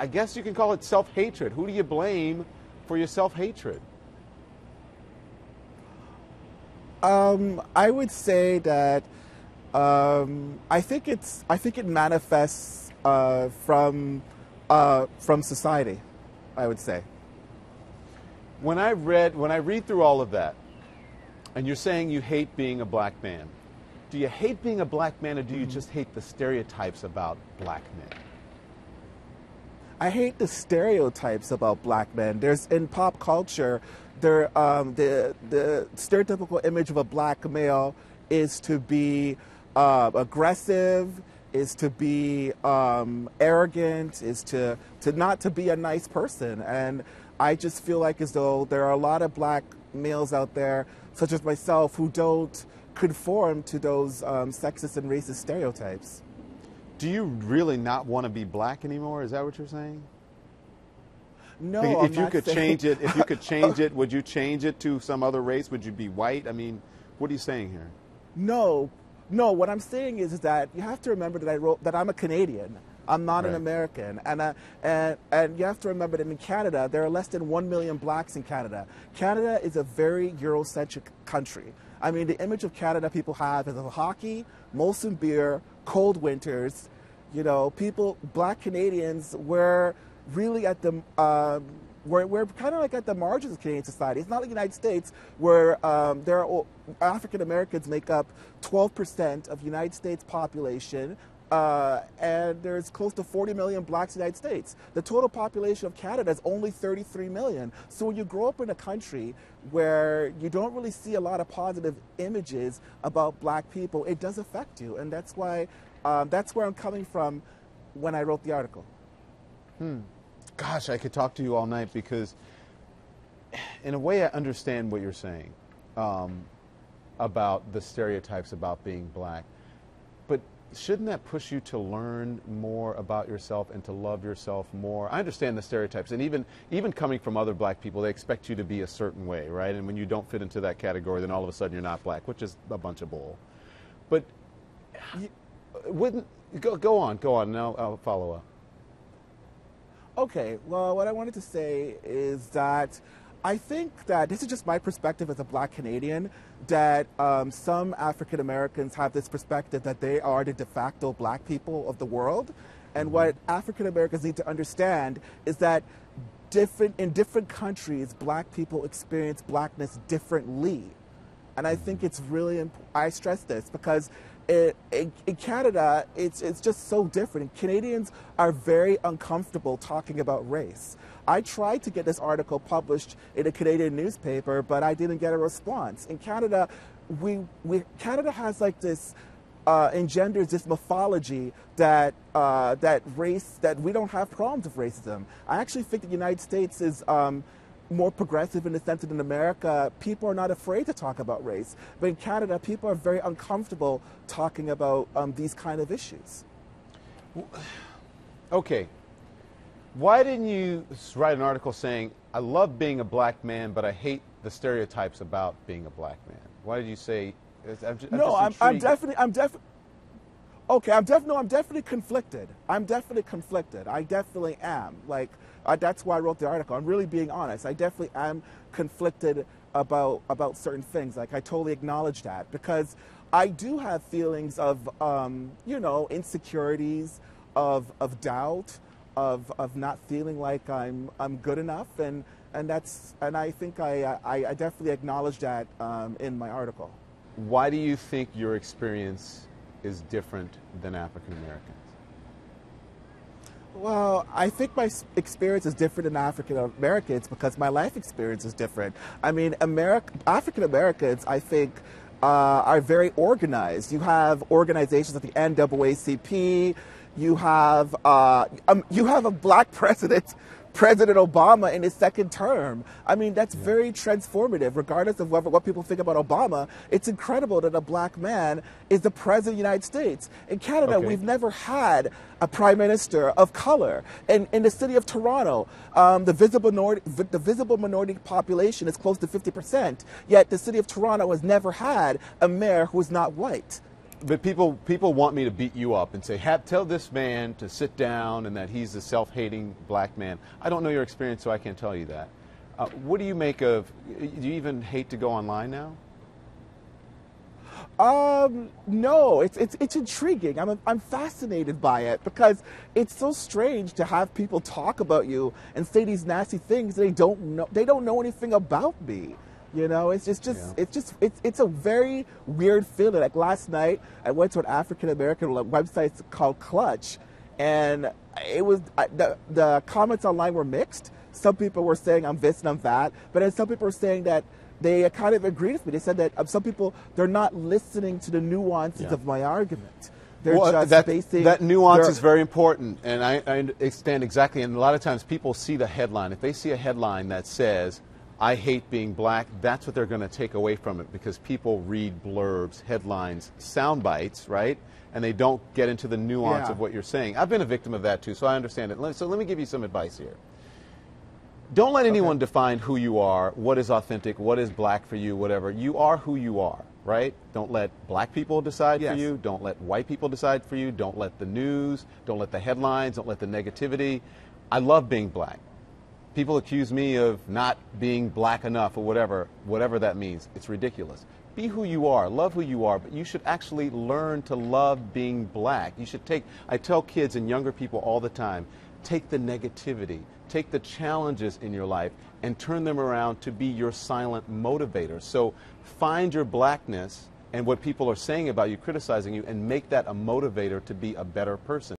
I guess you can call it self-hatred. Who do you blame for your self-hatred? I would say that I think it manifests from society, I would say. When I read through all of that, and you're saying you hate being a black man, do you hate being a black man, or do you just hate the stereotypes about black men? I hate the stereotypes about black men. There's in pop culture, the stereotypical image of a black male is to be aggressive, is to be arrogant, is to not to be a nice person. And I just feel like as though there are a lot of black males out there, such as myself, who don't conform to those sexist and racist stereotypes. Do you really not want to be black anymore? Is that what you're saying? No, if you could change it, if you could change it, would you change it to some other race? Would you be white? I mean, what are you saying here? No. What I'm saying is that you have to remember that I'm a Canadian. I'm not an American, and you have to remember that in Canada there are less than 1 million blacks in Canada. Canada is a very Eurocentric country. I mean, the image of Canada people have is of hockey, Molson beer, cold winters. You know, black Canadians, we're really at the we're kind of like at the margins of Canadian society. It's not like the United States where African Americans make up 12% of the United States population. And there's close to 40 million blacks in the United States. The total population of Canada is only 33 million. So when you grow up in a country where you don't really see a lot of positive images about black people, it does affect you. And that's why, that's where I'm coming from when I wrote the article. Gosh, I could talk to you all night because in a way I understand what you're saying about the stereotypes about being black. But shouldn't that push you to learn more about yourself and to love yourself more? I understand the stereotypes, and even coming from other black people, they expect you to be a certain way, right? And when you don't fit into that category, then all of a sudden you're not black, which is a bunch of bull. But go on, and I'll follow up. Okay, well, what I wanted to say is that I think that this is just my perspective as a black Canadian, that some African Americans have this perspective that they are the de facto black people of the world. And what African Americans need to understand is that in different countries, black people experience blackness differently. And I think it's really important. I stress this because in Canada, it's just so different. Canadians are very uncomfortable talking about race. I tried to get this article published in a Canadian newspaper, but I didn't get a response. In Canada, Canada has like this engenders this mythology that that we don't have problems with racism. I actually think the United States is more progressive in the sense that in America, people are not afraid to talk about race. But in Canada, people are very uncomfortable talking about these kind of issues. Okay. Why didn't you write an article saying, I love being a black man, but I hate the stereotypes about being a black man? Why did you say... I'm definitely conflicted. I'm definitely conflicted. I definitely am. Like, that's why I wrote the article. I'm really being honest. I definitely am conflicted about certain things. Like, I totally acknowledge that because I do have feelings of, you know, insecurities, of doubt, of not feeling like I'm good enough, and I think I definitely acknowledge that in my article. Why do you think your experience is different than African Americans? Well, I think my experience is different than African Americans because my life experience is different. I mean, African Americans, I think, are very organized. You have organizations like the NAACP. You have a black president, President Obama, in his second term. I mean, that's very transformative, regardless of what people think about Obama. It's incredible that a black man is the president of the United States. In Canada, we've never had a prime minister of color. In the city of Toronto, the visible minority population is close to 50%, yet the city of Toronto has never had a mayor who is not white. But people want me to beat you up and say, tell this man to sit down and that he's a self-hating black man. I don't know your experience, so I can't tell you that. What do you make of, do you even hate to go online now? No, it's intriguing. I'm fascinated by it because it's so strange to have people talk about you and say these nasty things. They don't know anything about me. You know, it's a very weird feeling. Like last night, I went to an African American website called Clutch, and it was the comments online were mixed. Some people were saying I'm this and I'm that, but then some people were saying that they kind of agreed with me. They said that some people, they're not listening to the nuances of my argument. They're just basing that nuance is very important, and I understand exactly. And a lot of times people see the headline. If they see a headline that says, I hate being black, that's what they're going to take away from it, because people read blurbs, headlines, sound bites, right? And they don't get into the nuance of what you're saying. I've been a victim of that too, so I understand it. So let me give you some advice here. Don't let anyone define who you are, what is authentic, what is black for you, whatever. You are who you are, right? Don't let black people decide for you. Don't let white people decide for you. Don't let the news, don't let the headlines, don't let the negativity. I love being black. People accuse me of not being black enough or whatever that means. It's ridiculous. Be who you are, love who you are, but you should actually learn to love being black. You should I tell kids and younger people all the time, take the negativity, take the challenges in your life and turn them around to be your silent motivator. So find your blackness and what people are saying about you, criticizing you, and make that a motivator to be a better person.